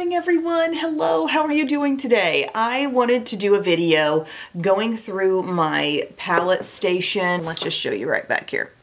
morning, everyone. Hello, how are you doing today? I wanted to do a video going through my palette station. Let's just show you right back here.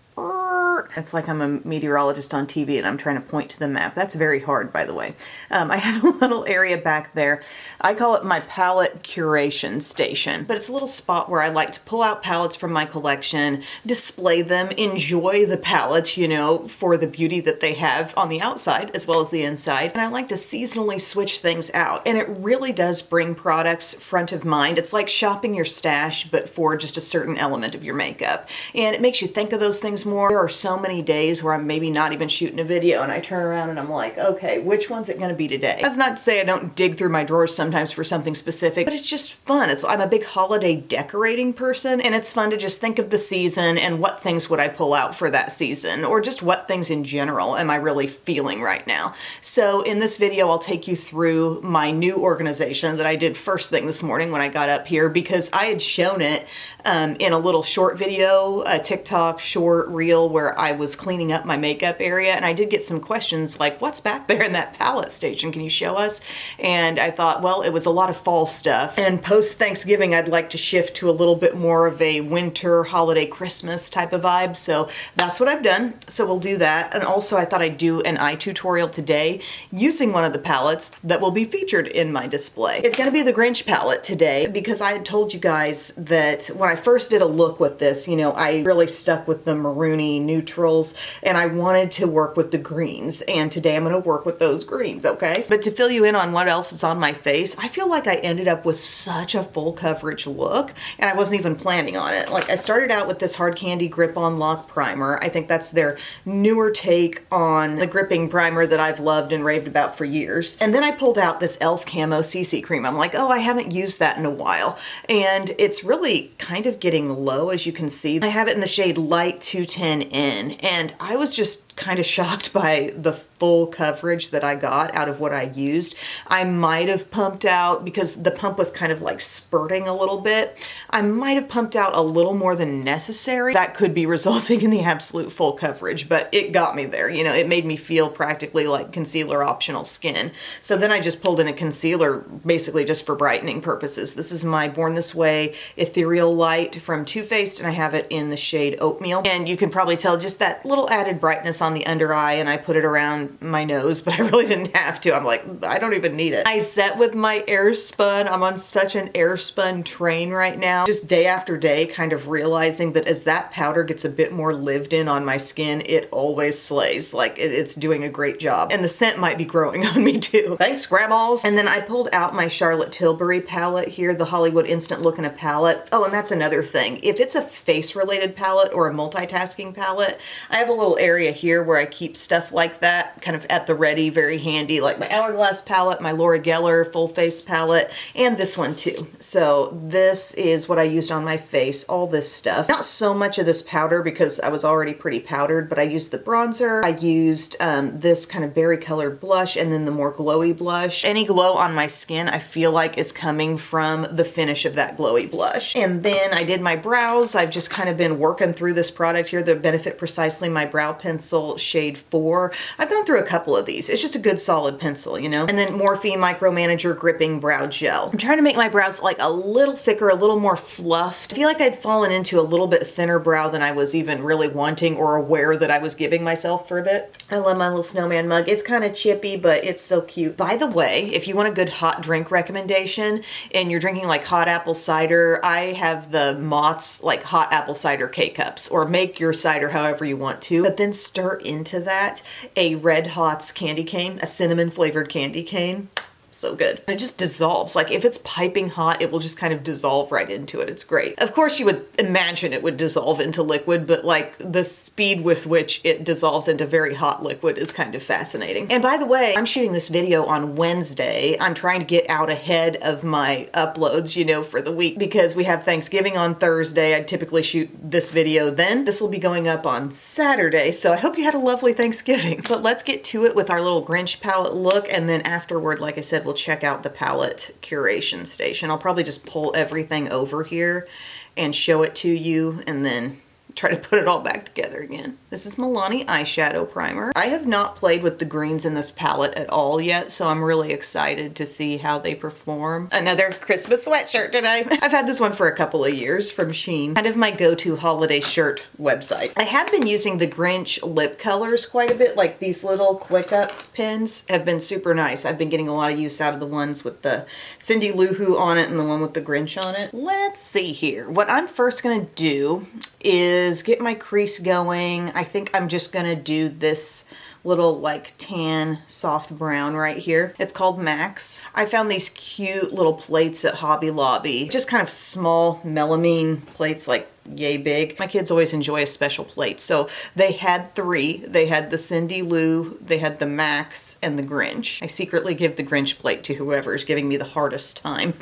It's like I'm a meteorologist on TV and I'm trying to point to the map. That's very hard, by the way. I have a little area back there. I call it my palette curation station, but it's a little spot where I like to pull out palettes from my collection, display them, enjoy the palettes, you know, for the beauty that they have on the outside as well as the inside. And I like to seasonally switch things out. And it really does bring products front of mind. It's like shopping your stash, but for just a certain element of your makeup. And it makes you think of those things more. There are so many days where I'm maybe not even shooting a video and I turn around and I'm like, okay, which one's it gonna be today? That's not to say I don't dig through my drawers sometimes for something specific, but it's just fun. I'm a big holiday decorating person, and it's fun to just think of the season and what things would I pull out for that season, or just what things in general am I really feeling right now. So in this video, I'll take you through my new organization that I did first thing this morning when I got up here, because I had shown it in a little short video, a TikTok short reel where I was cleaning up my makeup area, and I did get some questions like, what's back there in that palette station? Can you show us? And I thought, well, it was a lot of fall stuff, and post Thanksgiving I'd like to shift to a little bit more of a winter, holiday, Christmas type of vibe, so that's what I've done. So we'll do that. And also I thought I'd do an eye tutorial today using one of the palettes that will be featured in my display. It's gonna be the Grinch palette today, because I had told you guys that when I first did a look with this, you know, I really stuck with the maroony neutrals and I wanted to work with the greens, and today I'm going to work with those greens, okay? But to fill you in on what else is on my face, I feel like I ended up with such a full coverage look, and I wasn't even planning on it. Like, I started out with this Hard Candy Grip On Lock primer. I think that's their newer take on the gripping primer that I've loved and raved about for years. And then I pulled out this e.l.f. Camo CC cream. I'm like, oh, I haven't used that in a while. And it's really kind of getting low, as you can see. I have it in the shade Light 210N, and I was just kind of shocked by the full coverage that I got out of what I used. I might have pumped out, because the pump was kind of like spurting a little bit, I might have pumped out a little more than necessary. That could be resulting in the absolute full coverage, but it got me there. You know, it made me feel practically like concealer optional skin. So then I just pulled in a concealer basically just for brightening purposes. This is my Born This Way Ethereal Light from Too Faced, and I have it in the shade Oatmeal. And you can probably tell just that little added brightness on the under eye, and I put it around my nose, but I really didn't have to. I'm like, I don't even need it. I set with my Airspun. I'm on such an Airspun train right now, just day after day, kind of realizing that as that powder gets a bit more lived in on my skin, it always slays. Like, it's doing a great job. And the scent might be growing on me too. Thanks, grandmas. And then I pulled out my Charlotte Tilbury palette here, the Hollywood Instant Look in a palette. Oh, and that's another thing. If it's a face-related palette or a multitasking palette, I have a little area here where I keep stuff like that kind of at the ready, very handy, like my Hourglass palette, my Laura Geller full face palette, and this one too. So this is what I used on my face, all this stuff. Not so much of this powder because I was already pretty powdered, but I used the bronzer. I used this kind of berry colored blush, and then the more glowy blush. Any glow on my skin I feel like is coming from the finish of that glowy blush. And then I did my brows. I've just kind of been working through this product here, the Benefit Precisely My Brow Pencil shade 4. I've gone through a couple of these. It's just a good solid pencil, you know? And then Morphe Micromanager Gripping Brow Gel. I'm trying to make my brows like a little thicker, a little more fluffed. I feel like I'd fallen into a little bit thinner brow than I was even really wanting or aware that I was giving myself for a bit. I love my little snowman mug. It's kind of chippy, but it's so cute. By the way, if you want a good hot drink recommendation and you're drinking like hot apple cider, I have the Mott's like hot apple cider K-Cups, or make your cider however you want to, but then stir into that a Red Hot's candy cane, a cinnamon flavored candy cane. So good. And it just dissolves. Like, if it's piping hot, it will just kind of dissolve right into it. It's great. Of course, you would imagine it would dissolve into liquid, but like the speed with which it dissolves into very hot liquid is kind of fascinating. And by the way, I'm shooting this video on Wednesday. I'm trying to get out ahead of my uploads, you know, for the week, because we have Thanksgiving on Thursday. I'd typically shoot this video then. This will be going up on Saturday, so I hope you had a lovely Thanksgiving. But let's get to it with our little Grinch palette look, and then afterward, like I said, we'll check out the palette curation station. I'll probably just pull everything over here and show it to you, and then try to put it all back together again. This is Milani eyeshadow primer. I have not played with the greens in this palette at all yet, so I'm really excited to see how they perform. Another Christmas sweatshirt today. I've had this one for a couple of years from Shein. Kind of my go-to holiday shirt website. I have been using the Grinch lip colors quite a bit, like these little click up pens have been super nice. I've been getting a lot of use out of the ones with the Cindy Lou Who on it and the one with the Grinch on it. Let's see here. What I'm first gonna do is get my crease going. I think I'm just gonna do this little like tan soft brown right here. It's called Max. I found these cute little plates at Hobby Lobby. Just kind of small melamine plates, like yay big. My kids always enjoy a special plate. So they had three. They had the Cindy Lou, they had the Max, and the Grinch. I secretly give the Grinch plate to whoever's giving me the hardest time.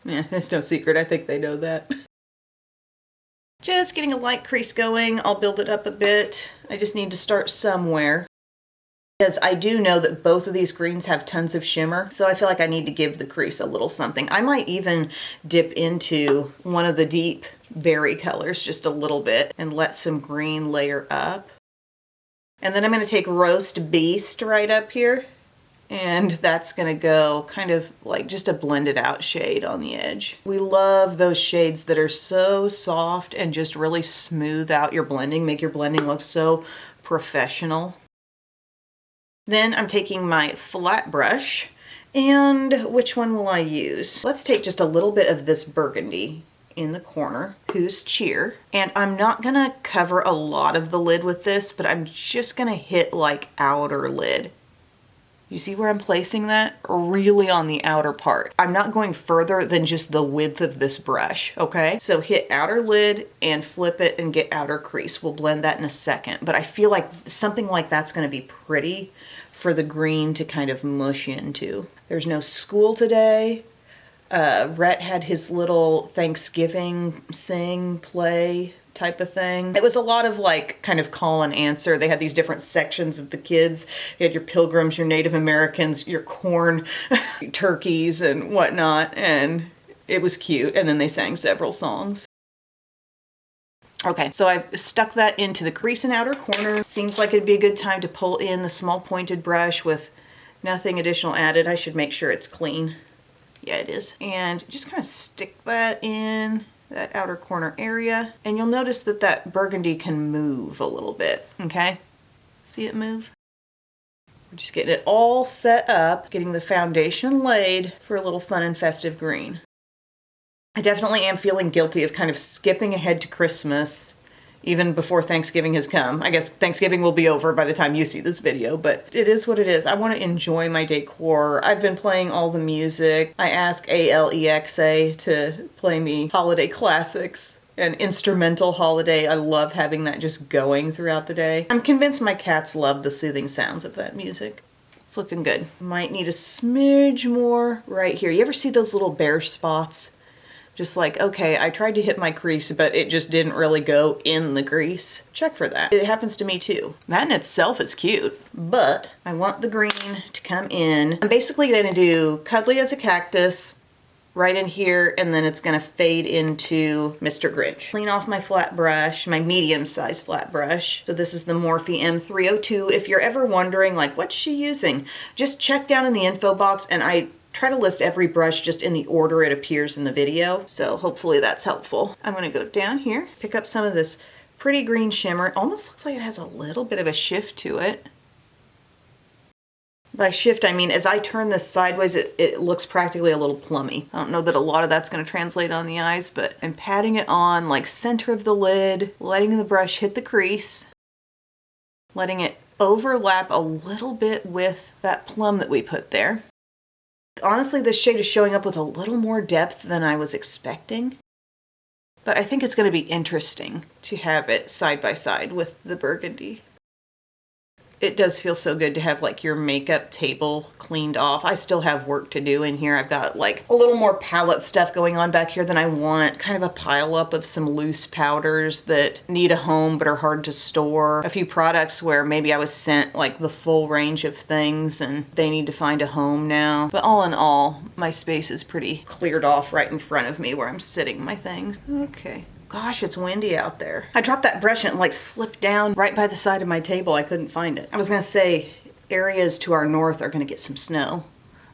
Yeah, it's no secret. I think they know that. Just getting a light crease going. I'll build it up a bit. I just need to start somewhere, because I do know that both of these greens have tons of shimmer, so I feel like I need to give the crease a little something. I might even dip into one of the deep berry colors just a little bit and let some green layer up. And then I'm going to take Roast Beast right up here, and that's going to go kind of like just a blended out shade on the edge. We love those shades that are so soft and just really smooth out your blending, make your blending look so professional. Then I'm taking my flat brush, and which one will I use? Let's take just a little bit of this burgundy in the corner, Who's Cheer. And I'm not gonna cover a lot of the lid with this, but I'm just gonna hit like outer lid. You see where I'm placing that? Really on the outer part. I'm not going further than just the width of this brush, okay? So hit outer lid and flip it and get outer crease. We'll blend that in a second, but I feel like something like that's gonna be pretty for the green to kind of mush into. There's no school today. Rhett had his little Thanksgiving sing play type of thing. It was a lot of like kind of call and answer. They had these different sections of the kids. You had your Pilgrims, your Native Americans, your corn, turkeys and whatnot, and it was cute. And then they sang several songs. Okay, so I've stuck that into the crease and outer corner. Seems like it'd be a good time to pull in the small pointed brush with nothing additional added. I should make sure it's clean. Yeah, it is. And just kind of stick that in that outer corner area. And you'll notice that that burgundy can move a little bit, okay? See it move? We're just getting it all set up, getting the foundation laid for a little fun and festive green. I definitely am feeling guilty of kind of skipping ahead to Christmas even before Thanksgiving has come. I guess Thanksgiving will be over by the time you see this video, but it is what it is. I want to enjoy my decor. I've been playing all the music. I asked Alexa to play me holiday classics, an instrumental holiday. I love having that just going throughout the day. I'm convinced my cats love the soothing sounds of that music. It's looking good. Might need a smidge more right here. You ever see those little bare spots? Just like, okay, I tried to hit my crease, but it just didn't really go in the crease. Check for that. It happens to me too. That in itself is cute, but I want the green to come in. I'm basically gonna do Cuddly as a Cactus right in here, and then it's gonna fade into Mr. Grinch. Clean off my flat brush, my medium-sized flat brush. So this is the Morphe M302. If you're ever wondering, like, what's she using? Just check down in the info box, and I try to list every brush just in the order it appears in the video, so hopefully that's helpful. I'm gonna go down here, pick up some of this pretty green shimmer. It almost looks like it has a little bit of a shift to it. By shift, I mean as I turn this sideways, it looks practically a little plummy. I don't know that a lot of that's gonna translate on the eyes, but I'm patting it on like center of the lid, letting the brush hit the crease, letting it overlap a little bit with that plum that we put there. Honestly, this shade is showing up with a little more depth than I was expecting, but I think it's going to be interesting to have it side by side with the burgundy. It does feel so good to have like your makeup table cleaned off. I still have work to do in here. I've got like a little more palette stuff going on back here than I want. Kind of a pile up of some loose powders that need a home but are hard to store. A few products where maybe I was sent like the full range of things and they need to find a home now. But all in all, my space is pretty cleared off right in front of me where I'm sitting my things. Okay. Gosh, it's windy out there. I dropped that brush and it like slipped down right by the side of my table. I couldn't find it. I was gonna say areas to our north are gonna get some snow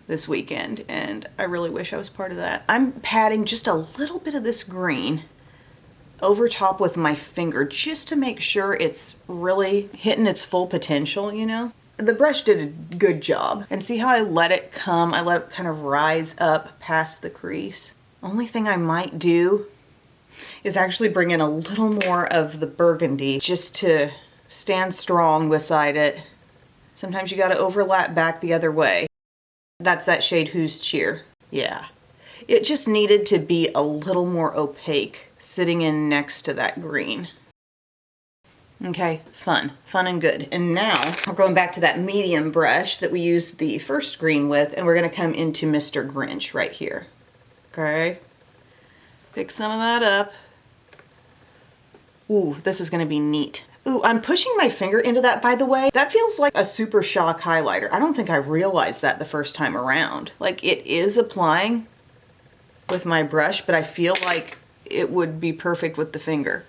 this weekend, and I really wish I was part of that. I'm patting just a little bit of this green over top with my finger just to make sure it's really hitting its full potential, you know? The brush did a good job. And see how I let it come? I let it kind of rise up past the crease. Only thing I might do is actually bring in a little more of the burgundy just to stand strong beside it. Sometimes you gotta overlap back the other way. That's that shade Who's Cheer. Yeah. It just needed to be a little more opaque sitting in next to that green. Okay, fun and good. And now we're going back to that medium brush that we used the first green with, and we're gonna come into Mr. Grinch right here. Okay. Pick some of that up. Ooh, this is gonna be neat. Ooh, I'm pushing my finger into that, by the way. That feels like a Super Shock highlighter. I don't think I realized that the first time around. Like, it is applying with my brush, but I feel like it would be perfect with the finger.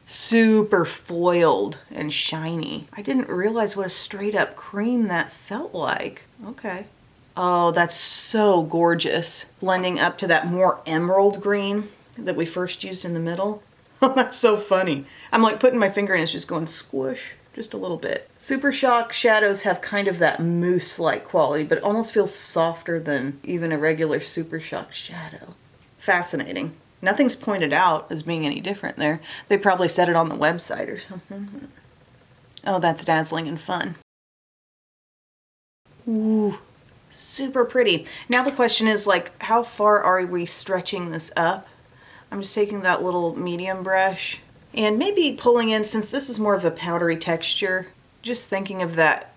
Super foiled and shiny. I didn't realize what a straight up cream that felt like. Okay. Oh, that's so gorgeous. Blending up to that more emerald green that we first used in the middle. Oh, that's so funny. I'm like putting my finger in, it's just going squish, just a little bit. Super Shock shadows have kind of that mousse-like quality, but it almost feels softer than even a regular Super Shock shadow. Fascinating. Nothing's pointed out as being any different there. They probably said it on the website or something. Oh, that's dazzling and fun. Ooh, super pretty. Now the question is, like, how far are we stretching this up? I'm just taking that little medium brush and maybe pulling in, since this is more of a powdery texture, just thinking of that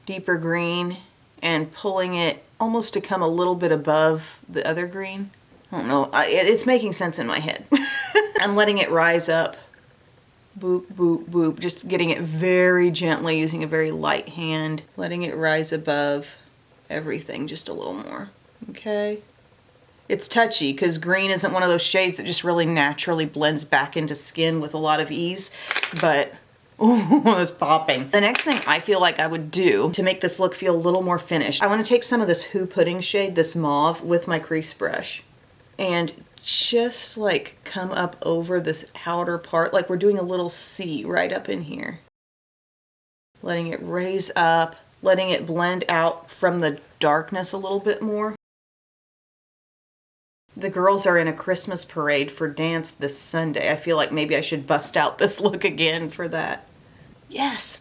deeper green and pulling it almost to come a little bit above the other green. I don't know, it's making sense in my head. I'm letting it rise up, boop, boop, boop, just getting it very gently using a very light hand, letting it rise above everything just a little more, okay? It's touchy because green isn't one of those shades that just really naturally blends back into skin with a lot of ease, but ooh, it's popping. The next thing I feel like I would do to make this look feel a little more finished, I want to take some of this Who Pudding shade, this mauve, with my crease brush and just like come up over this outer part like we're doing a little C right up in here. Letting it raise up, letting it blend out from the darkness a little bit more. The girls are in a Christmas parade for dance this Sunday. I feel like maybe I should bust out this look again for that. Yes!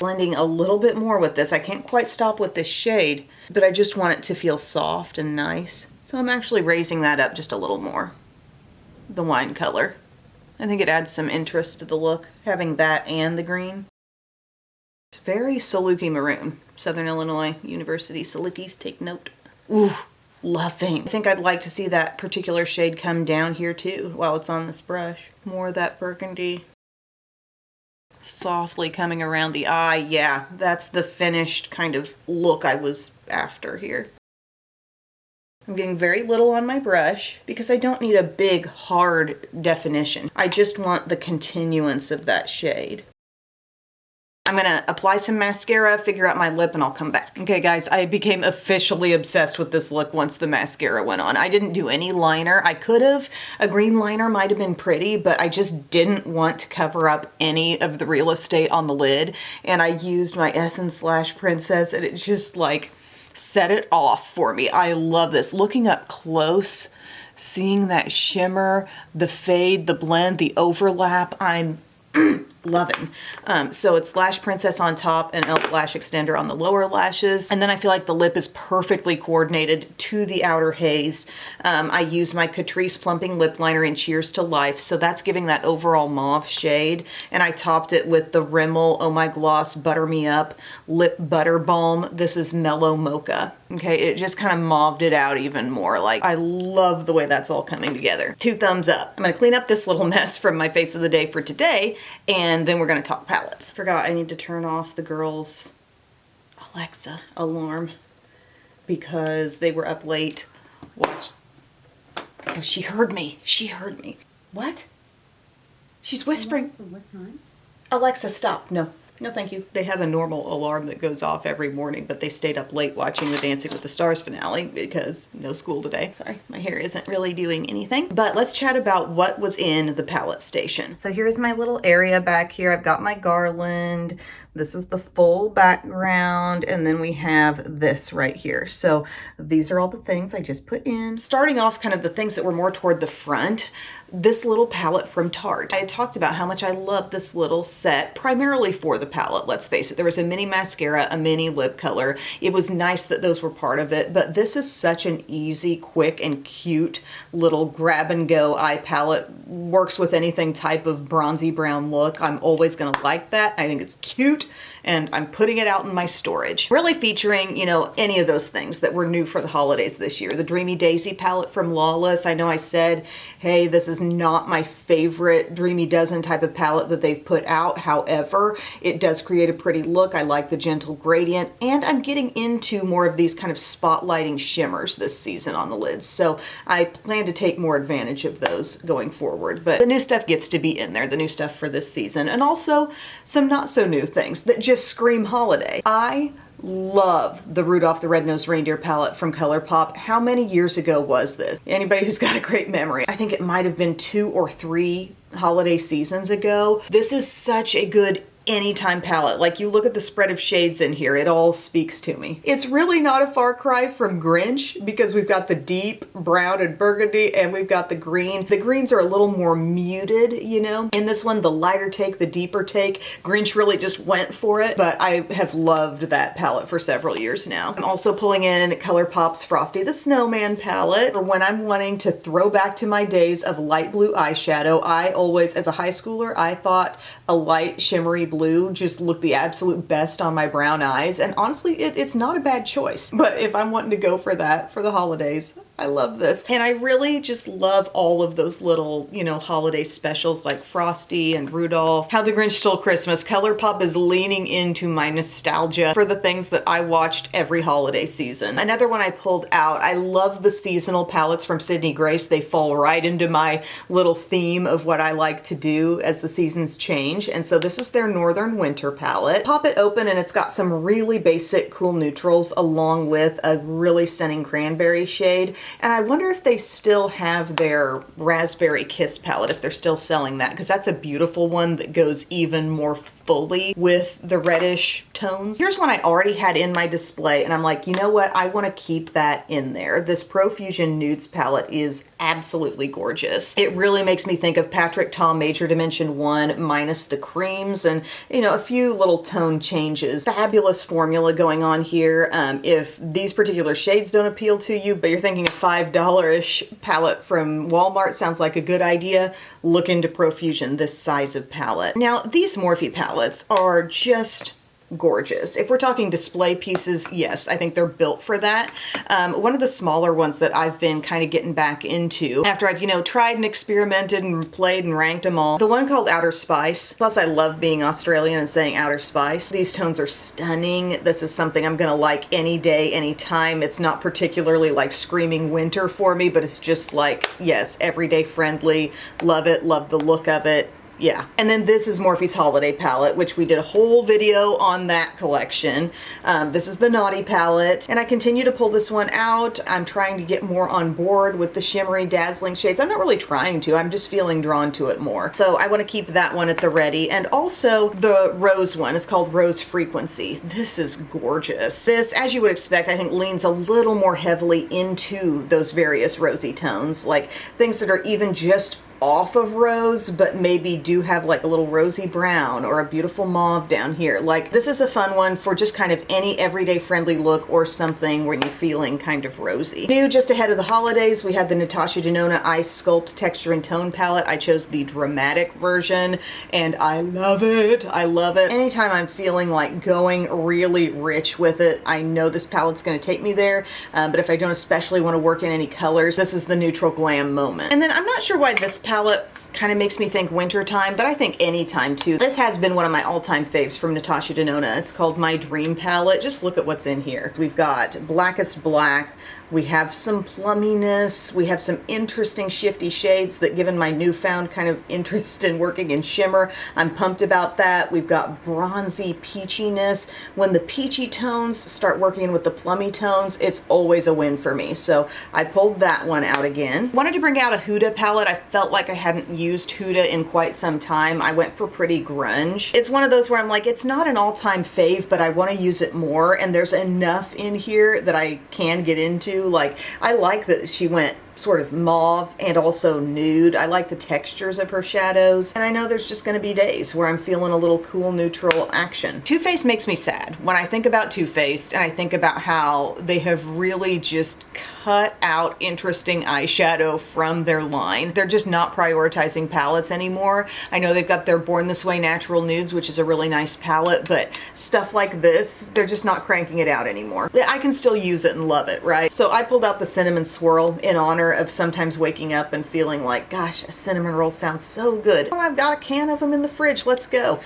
Blending a little bit more with this. I can't quite stop with this shade, but I just want it to feel soft and nice. So I'm actually raising that up just a little more. The wine color. I think it adds some interest to the look, having that and the green. It's very Saluki maroon. Southern Illinois University Salukis, take note. Ooh, loving. I think I'd like to see that particular shade come down here too while it's on this brush. More of that burgundy. Softly coming around the eye. Yeah, that's the finished kind of look I was after here. I'm getting very little on my brush because I don't need a big, hard definition. I just want the continuance of that shade. I'm gonna apply some mascara, figure out my lip, and I'll come back. Okay guys, I became officially obsessed with this look once the mascara went on. I didn't do any liner. I could have. A green liner might have been pretty, but I just didn't want to cover up any of the real estate on the lid. And I used my Essence Lash Princess, and it just like set it off for me. I love this. Looking up close, seeing that shimmer, the fade, the blend, the overlap, I'm loving. So it's Lash Princess on top and e.l.f. Lash Extender on the lower lashes. And then I feel like the lip is perfectly coordinated to the outer haze. I use my Catrice Plumping Lip Liner in Cheers to Life. So that's giving that overall mauve shade. And I topped it with the Rimmel Oh My Gloss Butter Me Up Lip Butter Balm. This is Mellow Mocha. Okay, it just kind of mauved it out even more. Like, I love the way that's all coming together. 2 thumbs up. I'm gonna clean up this little mess from my face of the day for today, and then we're gonna talk palettes. Forgot I need to turn off the girls' Alexa alarm because they were up late. Watch. Oh, she heard me. She heard me. What? She's whispering. What time? Alexa, stop. No. No, thank you. They have a normal alarm that goes off every morning, but they stayed up late watching the Dancing with the Stars finale because no school today. Sorry, my hair isn't really doing anything. But let's chat about what was in the palette station. So here's my little area back here. I've got my garland. This is the full background, and then we have this right here. So these are all the things I just put in. Starting off kind of the things that were more toward the front, this little palette from Tarte. I had talked about how much I love this little set, primarily for the palette, let's face it. There was a mini mascara, a mini lip color. It was nice that those were part of it, but this is such an easy, quick, and cute little grab and go eye palette. Works with anything type of bronzy brown look. I'm always gonna like that. I think it's cute, and I'm putting it out in my storage. Really featuring, you know, any of those things that were new for the holidays this year. The Dreamy Daisy palette from Lawless. I know I said, hey, this is not my favorite Dreamy Dozen type of palette that they've put out. However, it does create a pretty look. I like the gentle gradient, and I'm getting into more of these kind of spotlighting shimmers this season on the lids. So I plan to take more advantage of those going forward. But the new stuff gets to be in there, the new stuff for this season, and also some not so new things that just scream holiday. I love the Rudolph the Red-Nosed Reindeer palette from ColourPop. How many years ago was this? Anybody who's got a great memory. I think it might have been 2 or 3 holiday seasons ago. This is such a good anytime palette. Like, you look at the spread of shades in here, it all speaks to me. It's really not a far cry from Grinch because we've got the deep brown and burgundy, and we've got the green. The greens are a little more muted, you know. In this one, the lighter take, the deeper take. Grinch really just went for it, but I have loved that palette for several years now. I'm also pulling in ColourPop's Frosty the Snowman palette for when I'm wanting to throw back to my days of light blue eyeshadow. I always, as a high schooler, I thought a light shimmery blue just looked the absolute best on my brown eyes, and honestly it's not a bad choice. But if I'm wanting to go for that for the holidays, I love this. And I really just love all of those little, you know, holiday specials like Frosty and Rudolph, How the Grinch Stole Christmas. ColourPop is leaning into my nostalgia for the things that I watched every holiday season. Another one I pulled out, I love the seasonal palettes from Sydney Grace. They fall right into my little theme of what I like to do as the seasons change. And so this is their Northern Winter palette. Pop it open and it's got some really basic cool neutrals along with a really stunning cranberry shade. And I wonder if they still have their Raspberry Kiss palette, if they're still selling that, because that's a beautiful one that goes even more fully with the reddish tones. Here's one I already had in my display, and I'm like, you know what? I want to keep that in there. This Profusion Nudes palette is absolutely gorgeous. It really makes me think of Patrick Ta Major Dimension 1 minus the creams and, you know, a few little tone changes. Fabulous formula going on here. If these particular shades don't appeal to you, but you're thinking a $5-ish palette from Walmart sounds like a good idea, look into Profusion, this size of palette. Now, these Morphe palettes are just gorgeous. If we're talking display pieces, yes, I think they're built for that. One of the smaller ones that I've been kind of getting back into after I've, you know, tried and experimented and played and ranked them all, the one called Outer Spice. Plus I love being Australian and saying Outer Spice. These tones are stunning. This is something I'm gonna like any day, anytime. It's not particularly like screaming winter for me, but it's just like, yes, everyday friendly. Love it, love the look of it. Yeah. And then this is Morphe's Holiday palette, which we did a whole video on that collection. This is the Naughty palette, and I continue to pull this one out. I'm trying to get more on board with the shimmery, dazzling shades. I'm not really trying to, I'm just feeling drawn to it more. So I want to keep that one at the ready. And also the Rose one is called Rose Frequency. This is gorgeous. This, as you would expect, I think leans a little more heavily into those various rosy tones, like things that are even just off of rose, but maybe do have like a little rosy brown or a beautiful mauve down here. Like, this is a fun one for just kind of any everyday friendly look or something when you're feeling kind of rosy. New just ahead of the holidays, we had the Natasha Denona Ice Sculpt Texture and Tone palette. I chose the dramatic version and I love it. I love it. Anytime I'm feeling like going really rich with it, I know this palette's going to take me there, but if I don't especially want to work in any colors, this is the neutral glam moment. And then I'm not sure why this palette kind of makes me think wintertime, but I think anytime too. This has been one of my all-time faves from Natasha Denona. It's called My Dream Palette. Just look at what's in here. We've got Blackest Black. We have some plumminess. We have some interesting shifty shades that, given my newfound kind of interest in working in shimmer, I'm pumped about that. We've got bronzy peachiness. When the peachy tones start working with the plummy tones, it's always a win for me. So I pulled that one out again. Wanted to bring out a Huda palette. I felt like I hadn't used Huda in quite some time. I went for Pretty Grunge. It's one of those where I'm like, it's not an all-time fave, but I want to use it more, and there's enough in here that I can get into. Like, I like that she went sort of mauve and also nude. I like the textures of her shadows, and I know there's just going to be days where I'm feeling a little cool neutral action. Too Faced makes me sad when I think about Too Faced, and I think about how they have really just cut out interesting eyeshadow from their line. They're just not prioritizing palettes anymore. I know they've got their Born This Way Natural Nudes, which is a really nice palette, but stuff like this, they're just not cranking it out anymore. I can still use it and love it, right? So I pulled out the Cinnamon Swirl in honor of sometimes waking up and feeling like, gosh, a cinnamon roll sounds so good. Well, I've got a can of them in the fridge, let's go.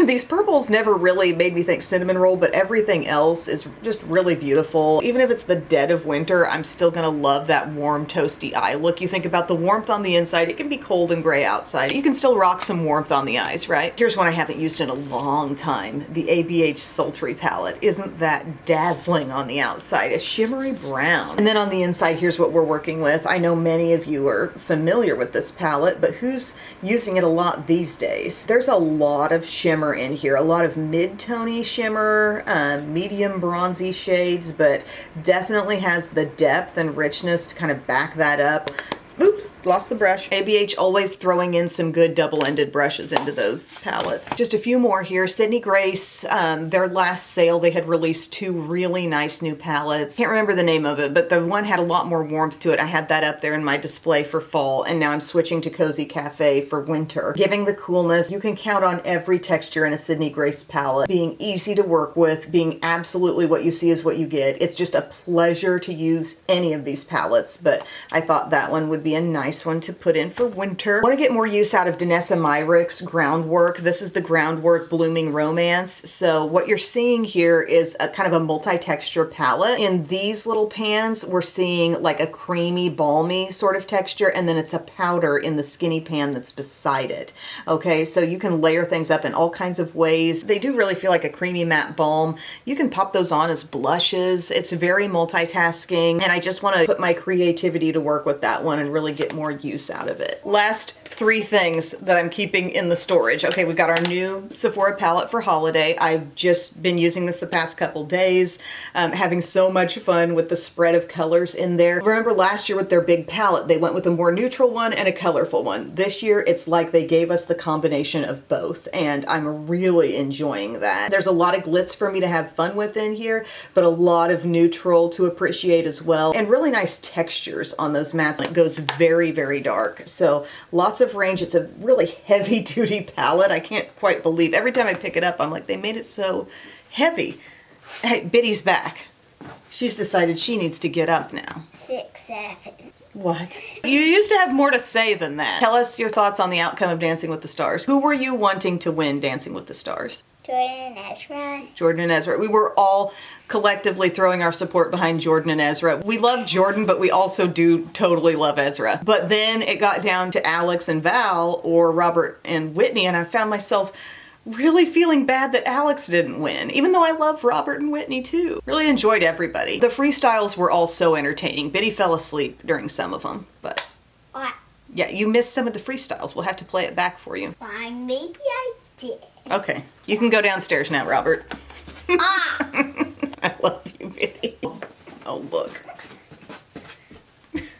These purples never really made me think cinnamon roll, but everything else is just really beautiful. Even if it's the dead of winter, I'm still gonna love that warm, toasty eye look. You think about the warmth on the inside, it can be cold and gray outside. You can still rock some warmth on the eyes, right? Here's one I haven't used in a long time, the ABH Sultry Palette. Isn't that dazzling on the outside? A shimmery brown. And then on the inside, here's what we're working with. I know many of you are familiar with this palette, but who's using it a lot these days? There's a lot of shimmer in here, a lot of mid-tony shimmer, medium bronzy shades, but definitely has the depth and richness to kind of back that up. Oop. Lost the brush. ABH always throwing in some good double-ended brushes into those palettes. Just a few more here. Sydney Grace, their last sale, they had released two really nice new palettes. Can't remember the name of it, but the one had a lot more warmth to it. I had that up there in my display for fall, and now I'm switching to Cozy Cafe for winter. Giving the coolness. You can count on every texture in a Sydney Grace palette being easy to work with, being absolutely what you see is what you get. It's just a pleasure to use any of these palettes, but I thought that one would be a nice one to put in for winter. I want to get more use out of Danessa Myricks Groundwork. This is the Groundwork Blooming Romance. So what you're seeing here is a kind of a multi-texture palette. In these little pans, we're seeing like a creamy, balmy sort of texture, and then it's a powder in the skinny pan that's beside it. Okay, so you can layer things up in all kinds of ways. They do really feel like a creamy matte balm. You can pop those on as blushes. It's very multitasking, and I just want to put my creativity to work with that one and really get more use out of it. Last three things that I'm keeping in the storage. Okay, we've got our new Sephora palette for holiday. I've just been using this the past couple days, having so much fun with the spread of colors in there. Remember last year with their big palette, they went with a more neutral one and a colorful one. This year, it's like they gave us the combination of both, and I'm really enjoying that. There's a lot of glitz for me to have fun with in here, but a lot of neutral to appreciate as well, and really nice textures on those mattes. It goes very, very dark. So lots of range. It's a really heavy duty palette. I can't quite believe, every time I pick it up, I'm like, they made it so heavy. Hey, Biddy's back. She's decided she needs to get up now. 6, 7. What? You used to have more to say than that. Tell us your thoughts on the outcome of Dancing with the Stars. Who were you wanting to win Dancing with the Stars? Jordan and Ezra. Jordan and Ezra. We were all collectively throwing our support behind Jordan and Ezra. We love Jordan, but we also do totally love Ezra. But then it got down to Alex and Val or Robert and Whitney, and I found myself really feeling bad that Alex didn't win, even though I love Robert and Whitney too. Really enjoyed everybody. The freestyles were all so entertaining. Biddy fell asleep during some of them, but What? yeah, you missed some of the freestyles. We'll have to play it back for you. Fine, maybe I did. Okay, you can go downstairs now, Robert. Ah! I love you, Biddy. Oh, look.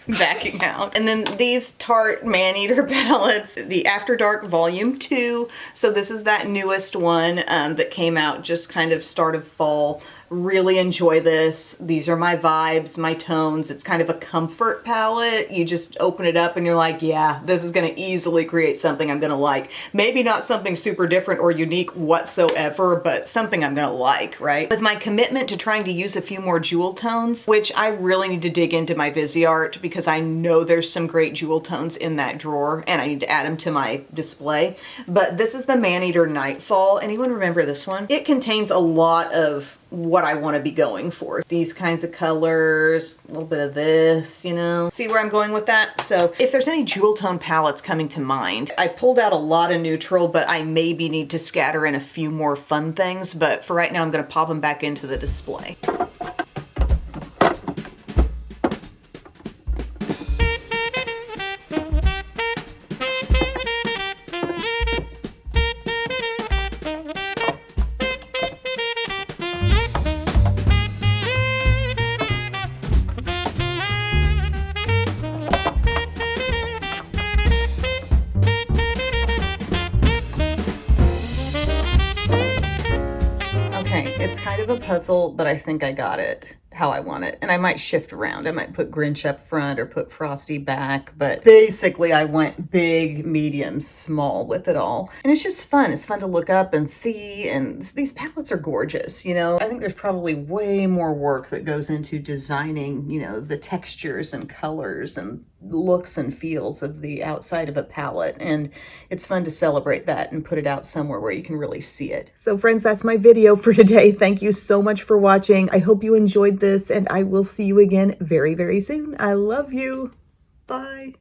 Backing out. And then these Tarte Maneater palettes, the After Dark Volume 2. So this is that newest one that came out just kind of start of fall. really enjoy this. These are my vibes, my tones. It's kind of a comfort palette. You just open it up and you're like, yeah, this is going to easily create something I'm going to like. Maybe not something super different or unique whatsoever, but something I'm going to like, right? With my commitment to trying to use a few more jewel tones, which I really need to dig into my Viseart because I know there's some great jewel tones in that drawer and I need to add them to my display. But this is the Maneater Nightfall. Anyone remember this one? It contains a lot of what I want to be going for. These kinds of colors, a little bit of this, you know. See where I'm going with that? So if there's any jewel tone palettes coming to mind, I pulled out a lot of neutral, but I maybe need to scatter in a few more fun things. But for right now, I'm going to pop them back into the display. It's kind of a puzzle, but I think I got it how I want it. And I might shift around. I might put Grinch up front or put Frosty back. But basically I went big, medium, small with it all. And it's just fun. It's fun to look up and see. And these palettes are gorgeous, you know. I think there's probably way more work that goes into designing, you know, the textures and colors and looks and feels of the outside of a palette, and it's fun to celebrate that and put it out somewhere where you can really see it. So friends, that's my video for today. Thank you so much for watching. I hope you enjoyed this, and I will see you again very, very soon. I love you. Bye.